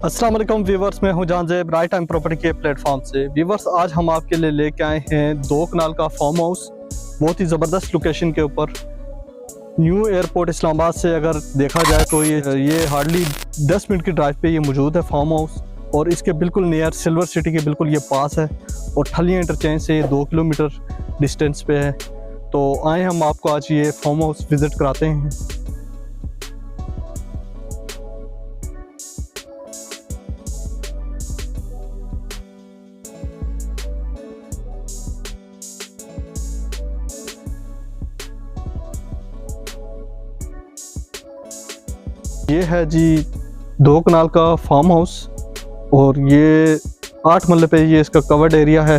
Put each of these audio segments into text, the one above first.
अस्सलाम वालेकुम व्यूवर्स, मैं हूं जानजेब राइट टाइम प्रॉपर्टी के प्लेटफॉर्म से। व्यूवर्स, आज हम आपके लिए लेके आए हैं 2 कनाल का फार्म हाउस, बहुत ही ज़बरदस्त लोकेशन के ऊपर। न्यू एयरपोर्ट इस्लामाबाद से अगर देखा जाए तो ये हार्डली 10 मिनट की ड्राइव पे ये मौजूद है फार्म हाउस, और इसके बिल्कुल नियर सिल्वर सिटी के बिल्कुल ये पास है, और ठलिया इंटरचेंज से 2 किलोमीटर डिस्टेंस पे है। तो आए हम आपको आज ये फार्म हाउस विज़िट कराते हैं। ये है जी 2 कनाल का फार्म हाउस, और ये 8 मरले पे ये इसका कवर्ड एरिया है।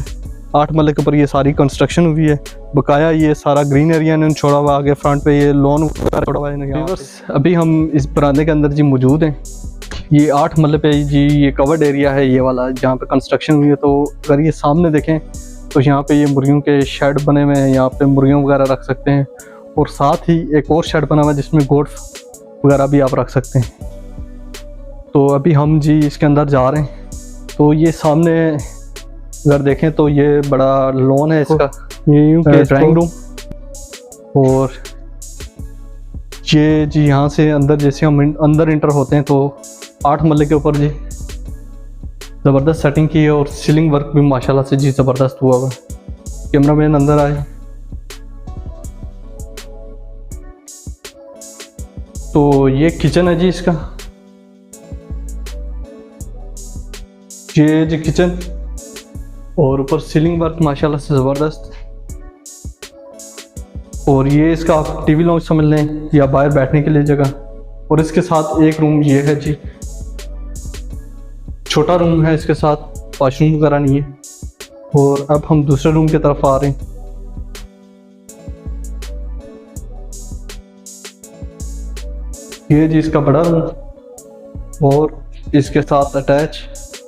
8 मरले के ऊपर ये सारी कंस्ट्रक्शन हुई है, बकाया ये सारा ग्रीन एरिया इन्होंने छोड़ा हुआ, आगे फ्रंट पे ये लॉन छोड़ा हुआ है। अभी हम इस बरामदे के अंदर जी मौजूद हैं। ये 8 मरले पे जी ये कवर्ड एरिया है, ये वाला जहाँ पे कंस्ट्रक्शन हुई है। तो अगर ये सामने देखें तो यहाँ पे ये मुर्गियों के शेड बने हुए हैं, यहाँ पे मुर्गियों वगैरह रख सकते हैं, और साथ ही एक और शेड बना हुआ है जिसमें गोट वगैरह भी आप रख सकते हैं। तो अभी हम जी इसके अंदर जा रहे हैं। तो ये सामने अगर देखें तो ये बड़ा लॉन है इसका, ये यूँ के ड्राइंग रूम, और ये जी यहाँ से अंदर जैसे हम अंदर इंटर होते हैं तो 8 मरले के ऊपर जी ज़बरदस्त सेटिंग की है, और सीलिंग वर्क भी माशाल्लाह से जी ज़बरदस्त हुआ हुआ। कैमरामैन अंदर आए। तो ये किचन है जी इसका, ये जी किचन, और ऊपर सीलिंग वर्क माशाल्लाह से ज़बरदस्त। और ये इसका आप टीवी लॉन्च समझ लें या बाहर बैठने के लिए जगह। और इसके साथ एक रूम ये है जी, छोटा रूम है, इसके साथ वॉशरूम वगैरह नहीं है। और अब हम दूसरे रूम की तरफ आ रहे हैं। ये जी इसका बड़ा रूम, और इसके साथ अटैच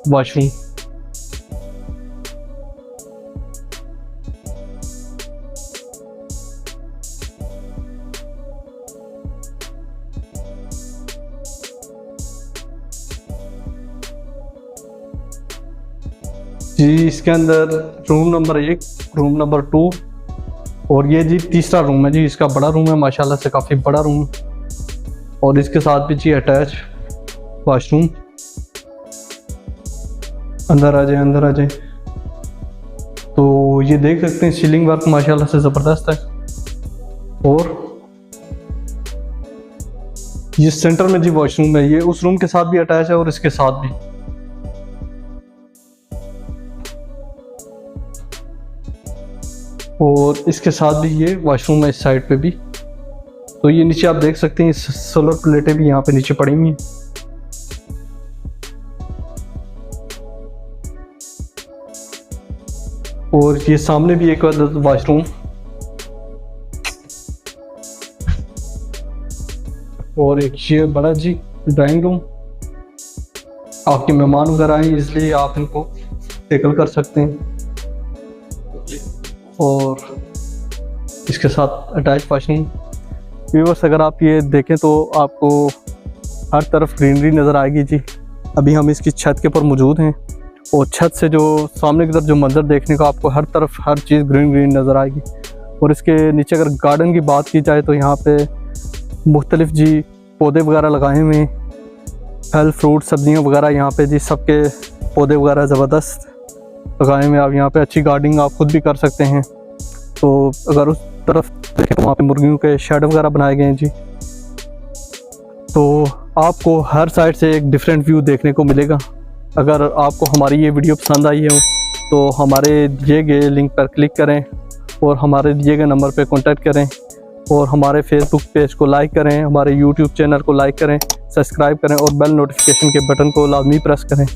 वॉशरूम। जी इसके अंदर रूम नंबर 1, रूम नंबर 2, और ये जी तीसरा रूम है जी, इसका बड़ा रूम है माशाल्लाह से, काफ़ी बड़ा रूम, और इसके साथ भी जी अटैच वॉशरूम। अंदर आ जाए, अंदर आ जाए। तो ये देख सकते हैं सीलिंग वर्क माशाल्लाह से ज़बरदस्त है। और ये सेंटर में जी वॉशरूम है, ये उस रूम के साथ भी अटैच है और इसके साथ भी। और इसके साथ भी ये वॉशरूम है इस साइड पे भी। तो ये नीचे आप देख सकते हैं सोलर प्लेटें भी यहाँ पे नीचे पड़ी हुई हैं। और ये सामने भी एक वॉशरूम, और एक ये बड़ा जी ड्राइंग रूम। आपके मेहमान वगैरह आए इसलिए आप इनको टेकल कर सकते हैं। और इसके साथ अटैच वॉशरूम। व्यूअर्स, अगर आप ये देखें तो आपको हर तरफ ग्रीनरी नज़र आएगी जी। अभी हम इसकी छत के ऊपर मौजूद हैं, और छत से जो सामने की तरफ जो मंजर देखने को आपको हर तरफ हर चीज़ ग्रीन ग्रीन नज़र आएगी। और इसके नीचे अगर गार्डन की बात की जाए तो यहाँ पे मुख्तलिफ जी पौधे वगैरह लगाए हुए हैं, फल फ्रूट सब्जियाँ वगैरह यहाँ पे जी सबके पौधे वगैरह ज़बरदस्त लगाए हुए। आप यहाँ पे अच्छी गार्डनिंग आप खुद भी कर सकते हैं। तो अगर उस तरफ देखें तो वहाँ पे मुर्गियों के शेड वगैरह बनाए गए हैं जी। तो आपको हर साइड से एक डिफरेंट व्यू देखने को मिलेगा। अगर आपको हमारी ये वीडियो पसंद आई हो तो हमारे दिए गए लिंक पर क्लिक करें, और हमारे दिए गए नंबर पर कॉन्टैक्ट करें, और हमारे फेसबुक पेज को लाइक करें, हमारे यूट्यूब चैनल को लाइक करें, सब्सक्राइब करें, और बेल नोटिफिकेशन के बटन को लाजमी प्रेस करें।